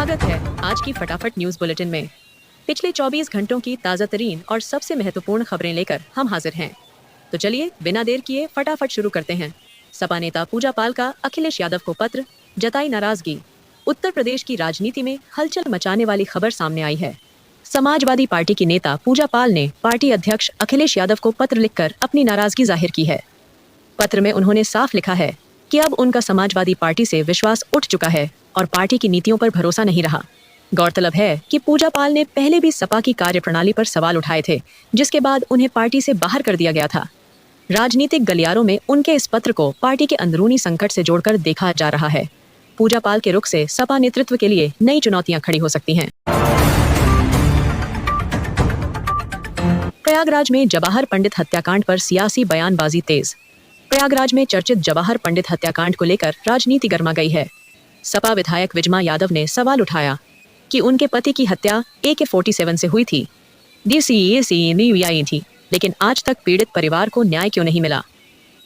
स्वागत है आज की फटाफट न्यूज बुलेटिन में। पिछले 24 घंटों की ताज़ा तरीन और सबसे महत्वपूर्ण खबरें लेकर हम हाजिर हैं। तो चलिए बिना देर किए फटाफट शुरू करते हैं। सपा नेता पूजा पाल का अखिलेश यादव को पत्र, जताई नाराजगी। उत्तर प्रदेश की राजनीति में हलचल मचाने वाली खबर सामने आई है। समाजवादी पार्टी की नेता पूजा पाल ने पार्टी अध्यक्ष अखिलेश यादव को पत्र लिखकर अपनी नाराजगी जाहिर की है। पत्र में उन्होंने साफ लिखा है कि अब उनका समाजवादी पार्टी से विश्वास उठ चुका है और पार्टी की नीतियों पर भरोसा नहीं रहा। गौरतलब है कि पूजा पाल ने पहले भी सपा की कार्यप्रणाली पर सवाल उठाए थे, जिसके बाद उन्हें पार्टी से बाहर कर दिया गया था। राजनीतिक गलियारों में उनके इस पत्र को पार्टी के अंदरूनी संकट से जोड़कर देखा जा रहा है। पूजा पाल के रुख से सपा नेतृत्व के लिए नई चुनौतियां खड़ी हो सकती हैं। प्रयागराज में जवाहर पंडित हत्याकांड पर सियासी बयानबाजी तेज। प्रयागराज में चर्चित जवाहर पंडित हत्याकांड को लेकर राजनीति गर्मा गई है। सपा विधायक विजमा यादव ने सवाल उठाया कि उनके पति की हत्या AK-47 से हुई थी, थी, लेकिन आज तक पीड़ित परिवार को न्याय क्यों नहीं मिला।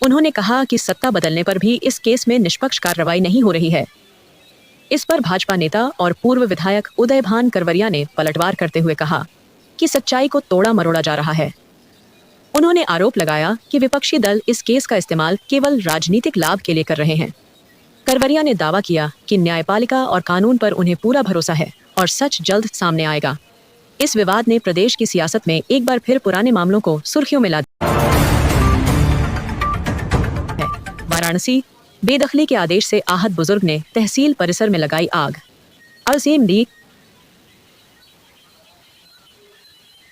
उन्होंने कहा कि सत्ता बदलने पर भी इस केस में निष्पक्ष कार्रवाई नहीं हो रही है। इस पर भाजपा नेता और पूर्व विधायक उदयभान करवरिया ने पलटवार करते हुए कहा कि सच्चाई को तोड़ा मरोड़ा जा रहा है। उन्होंने आरोप लगाया कि विपक्षी दल इस केस का इस्तेमाल केवल राजनीतिक लाभ के लिए कर रहे हैं। करवरिया ने दावा किया कि न्यायपालिका और कानून पर उन्हें पूरा भरोसा है और सच जल्द सामने आएगा। इस विवाद ने प्रदेश की सियासत में एक बार फिर पुराने मामलों को सुर्खियों में ला दिया है। वाराणसी, बेदखली के आदेश से आहत बुजुर्ग ने तहसील परिसर में लगाई आग।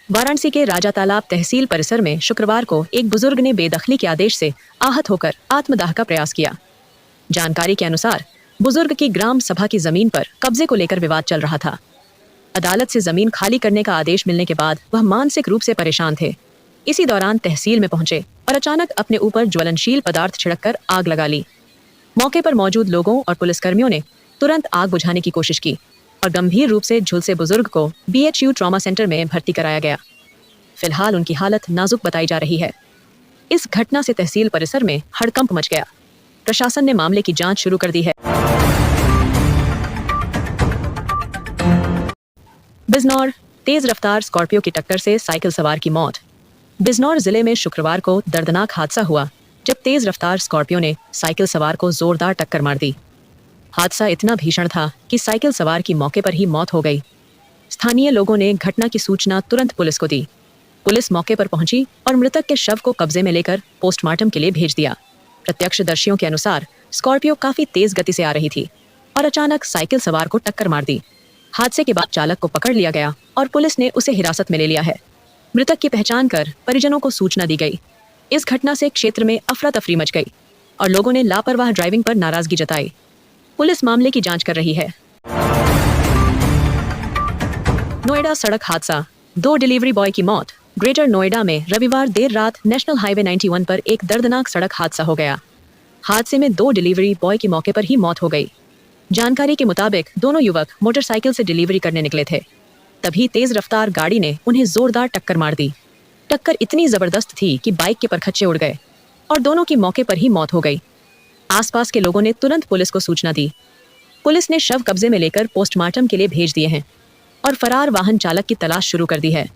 वाराणसी के राजा तालाब तहसील परिसर में शुक्रवार को एक बुजुर्ग ने बेदखली के आदेश से आहत होकर आत्मदाह का प्रयास किया। जानकारी के अनुसार बुजुर्ग की ग्राम सभा की जमीन पर कब्जे को लेकर विवाद चल रहा था। अदालत से जमीन खाली करने का आदेश मिलने के बाद वह मानसिक रूप से परेशान थे। इसी दौरान तहसील में पहुंचे और अचानक अपने ऊपर ज्वलनशील पदार्थ छिड़ककर आग लगा ली। मौके पर मौजूद लोगों और पुलिसकर्मियों ने तुरंत आग बुझाने की कोशिश की और गंभीर रूप से झुलसे बुजुर्ग को BHU ट्रॉमा सेंटर में भर्ती कराया गया। फिलहाल उनकी हालत नाजुक बताई जा रही है। इस घटना से तहसील परिसर में हड़कंप मच गया। प्रशासन ने मामले की जांच शुरू कर दी है। बिजनौर, तेज रफ्तार स्कॉर्पियो की टक्कर से साइकिल सवार की मौत। बिजनौर जिले में शुक्रवार को दर्दनाक हादसा हुआ जब तेज रफ्तार स्कॉर्पियो ने साइकिल सवार को जोरदार टक्कर मार दी। हादसा इतना भीषण था कि साइकिल सवार की मौके पर ही मौत हो गई। स्थानीय लोगों ने घटना की सूचना तुरंत पुलिस को दी। पुलिस मौके पर पहुंची और मृतक के शव को कब्जे में लेकर पोस्टमार्टम के लिए भेज दिया। प्रत्यक्षदर्शियों के अनुसार स्कॉर्पियो काफी तेज गति से आ रही थी और अचानक साइकिल सवार को टक्कर मार दी। हादसे के बाद चालक को पकड़ लिया गया और पुलिस ने उसे हिरासत में ले लिया है। मृतक की पहचान कर परिजनों को सूचना दी गई। इस घटना से क्षेत्र में अफरा तफरी मच गई और लोगों ने लापरवाह ड्राइविंग पर नाराजगी जताई। पुलिस मामले की जांच कर रही है। नोएडा सड़क हादसा, 2 डिलीवरी बॉय की मौत। ग्रेटर नोएडा में रविवार देर रात नेशनल हाईवे 91 पर एक दर्दनाक सड़क हादसा हो गया। हादसे में 2 डिलीवरी बॉय की मौके पर ही मौत हो गई। जानकारी के मुताबिक दोनों युवक मोटरसाइकिल से डिलीवरी करने निकले थे। तभी तेज रफ्तार गाड़ी ने उन्हें जोरदार टक्कर मार दी। टक्कर इतनी जबरदस्त थी कि बाइक के परखच्चे उड़ गए और दोनों की मौके पर ही मौत हो गई। आसपास के लोगों ने तुरंत पुलिस को सूचना दी। पुलिस ने शव कब्जे में लेकर पोस्टमार्टम के लिए भेज दिए हैं और फरार वाहन चालक की तलाश शुरू कर दी है।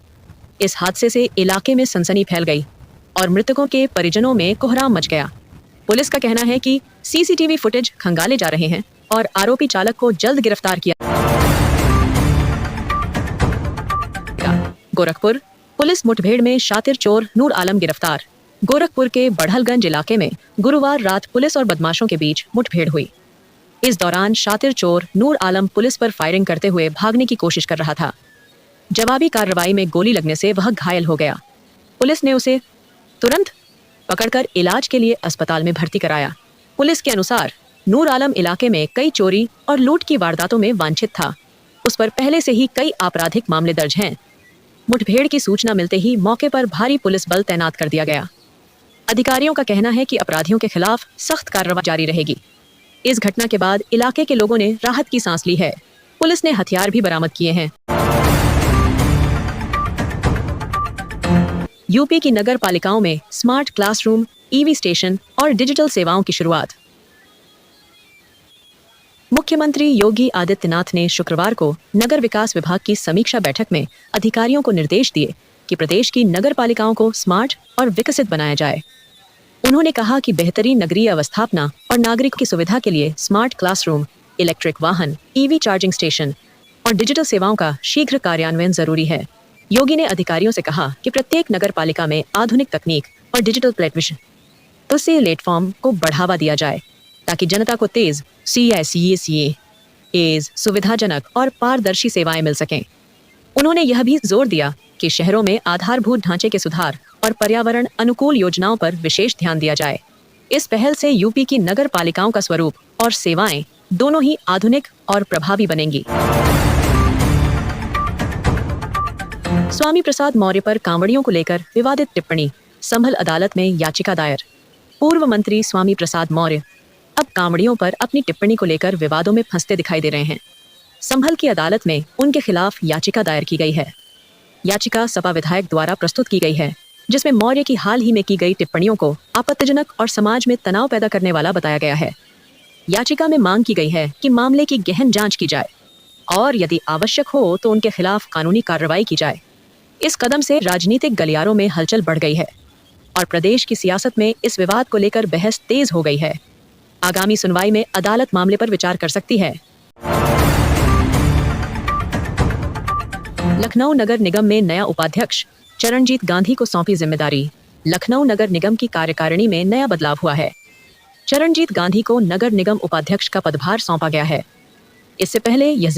इस हादसे से इलाके में सनसनी फैल गई और मृतकों के परिजनों में कोहराम मच गया। पुलिस का कहना है कि CCTV फुटेज खंगाले जा रहे हैं और आरोपी चालक को जल्द गिरफ्तार किया। गोरखपुर, पुलिस मुठभेड़ में शातिर चोर नूर आलम गिरफ्तार। गोरखपुर के बढ़लगंज इलाके में गुरुवार रात पुलिस और बदमाशों के बीच मुठभेड़ हुई। इस दौरान शातिर चोर नूर आलम पुलिस पर फायरिंग करते हुए भागने की कोशिश कर रहा था। जवाबी कार्रवाई में गोली लगने से वह घायल हो गया। पुलिस ने उसे तुरंत पकड़कर इलाज के लिए अस्पताल में भर्ती कराया। पुलिस के अनुसार नूर आलम इलाके में कई चोरी और लूट की वारदातों में वांछित था। उस पर पहले से ही कई आपराधिक मामले दर्ज हैं। मुठभेड़ की सूचना मिलते ही मौके पर भारी पुलिस बल तैनात कर दिया गया। अधिकारियों का कहना है कि अपराधियों के खिलाफ सख्त कार्रवाई जारी रहेगी। इस घटना के बाद इलाके के लोगों ने राहत की सांस ली है। पुलिस ने हथियार भी बरामद किए हैं। यूपी की नगर पालिकाओं में स्मार्ट क्लासरूम, EV स्टेशन और डिजिटल सेवाओं की शुरुआत। मुख्यमंत्री योगी आदित्यनाथ ने शुक्रवार को नगर विकास विभाग की समीक्षा बैठक में अधिकारियों को निर्देश दिए कि प्रदेश की नगर पालिकाओं को स्मार्ट और विकसित बनाया जाए। उन्होंने कहा कि बेहतरीन नगरीय अवस्थापना और नागरिक की सुविधा के लिए स्मार्ट क्लासरूम, इलेक्ट्रिक वाहन, ईवी चार्जिंग स्टेशन और डिजिटल सेवाओं का शीघ्र कार्यान्वयन जरूरी है। योगी ने अधिकारियों से कहा कि प्रत्येक नगर पालिका में आधुनिक तकनीक और डिजिटल प्लेटफॉर्म को बढ़ावा दिया जाए ताकि जनता को तेज एज सुविधाजनक और पारदर्शी सेवाएं मिल सकें। उन्होंने यह भी जोर दिया कि शहरों में आधारभूत ढांचे के सुधार और पर्यावरण अनुकूल योजनाओं पर विशेष ध्यान दिया जाए। इस पहल से यूपी की नगर पालिकाओं का स्वरूप और सेवाएं दोनों ही आधुनिक और प्रभावी बनेंगी। स्वामी प्रसाद मौर्य पर कांवड़ियों को लेकर विवादित टिप्पणी, संभल अदालत में याचिका दायर। पूर्व मंत्री स्वामी प्रसाद मौर्य अब कांवड़ियों पर अपनी टिप्पणी को लेकर विवादों में फंसते दिखाई दे रहे हैं। संभल की अदालत में उनके खिलाफ याचिका दायर की गई है। याचिका सपा विधायक द्वारा प्रस्तुत की गई है, जिसमें मौर्य की हाल ही में की गई टिप्पणियों को आपत्तिजनक और समाज में तनाव पैदा करने वाला बताया गया है। याचिका में मांग की गई है कि मामले की गहन जांच की जाए और यदि आवश्यक हो तो उनके खिलाफ कानूनी कार्रवाई की जाए। इस कदम से राजनीतिक गलियारों में हलचल बढ़ गई है और प्रदेश की सियासत में इस विवाद को लेकर बहस तेज हो गई है। आगामी सुनवाई में अदालत मामले पर विचार कर सकती है। लखनऊ नगर निगम में नया उपाध्यक्ष, चरणजीत गांधी को सौंपी जिम्मेदारी। लखनऊ नगर निगम की कार्यकारिणी में नया बदलाव हुआ है। चरणजीत गांधी को नगर निगम उपाध्यक्ष का पदभार सौंपा गया है। इससे पहले यह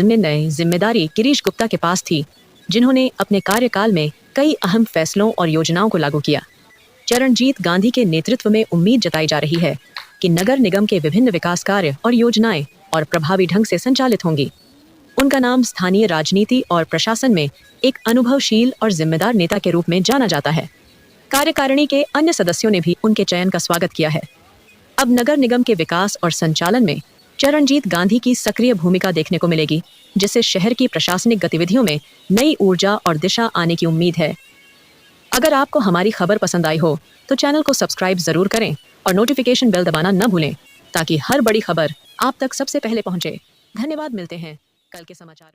जिम्मेदारी गिरीश गुप्ता के पास थी, जिन्होंने अपने कार्यकाल में कई अहम फैसलों और योजनाओं को लागू किया। चरणजीत गांधी के नेतृत्व में उम्मीद जताई जा रही है कि नगर निगम के विभिन्न विकास कार्य और योजनाएं और प्रभावी ढंग से संचालित होंगी। उनका नाम स्थानीय राजनीति और प्रशासन में एक अनुभवशील और जिम्मेदार नेता के रूप में जाना जाता है। कार्यकारिणी के अन्य सदस्यों ने भी उनके चयन का स्वागत किया है। अब नगर निगम के विकास और संचालन में चरणजीत गांधी की सक्रिय भूमिका देखने को मिलेगी, जिससे शहर की प्रशासनिक गतिविधियों में नई ऊर्जा और दिशा आने की उम्मीद है। अगर आपको हमारी खबर पसंद आई हो तो चैनल को सब्सक्राइब जरूर करें और नोटिफिकेशन बेल दबाना न भूलें ताकि हर बड़ी खबर आप तक सबसे पहले पहुंचे। धन्यवाद, मिलते हैं कल के समाचार में।